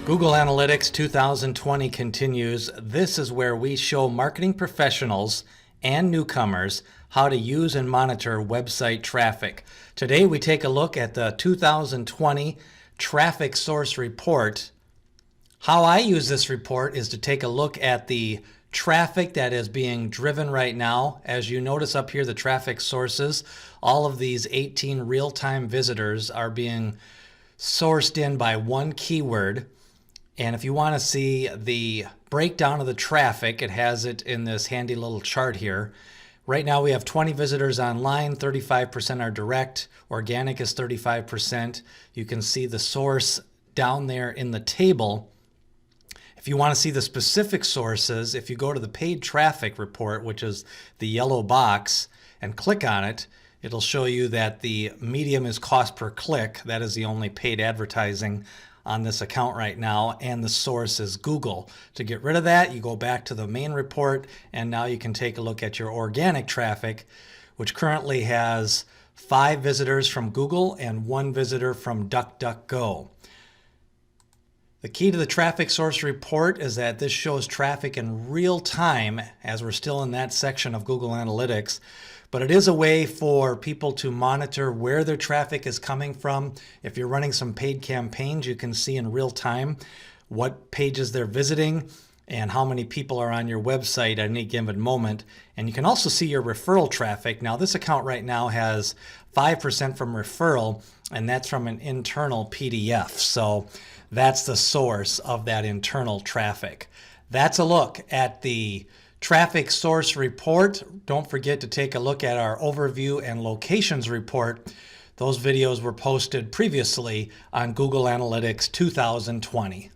Google Analytics 2020 continues. This is where we show marketing professionals and newcomers how to use and monitor website traffic. Today we take a look at the 2020 Traffic Source Report. How I use this report is to take a look at the traffic that is being driven right now. As you notice up here, the traffic sources, all of these 18 real-time visitors are being sourced in by one keyword. And if you want to see the breakdown of the traffic, it has it in this handy little chart here. Right now we have 20 visitors online, 35% are direct, organic is 35%. You can see the source down there in the table. If you want to see the specific sources, if you go to the paid traffic report, which is the yellow box, and click on it, it'll show you that the medium is cost per click. That is the only paid advertising on this account right now, and the source is Google. To get rid of that, you go back to the main report, and now you can take a look at your organic traffic, which currently has 5 visitors from Google and 1 visitor from DuckDuckGo. The key to the traffic source report is that this shows traffic in real time, as we're still in that section of Google Analytics, but it is a way for people to monitor where their traffic is coming from. If you're running some paid campaigns, you can see in real time what pages they're visiting and how many people are on your website at any given moment. And you can also see your referral traffic. Now this account right now has 5% from referral, and that's from an internal PDF. So that's the source of that internal traffic. That's a look at the Traffic Source Report. Don't forget to take a look at our Overview and Locations Report. Those videos were posted previously on Google Analytics 2020.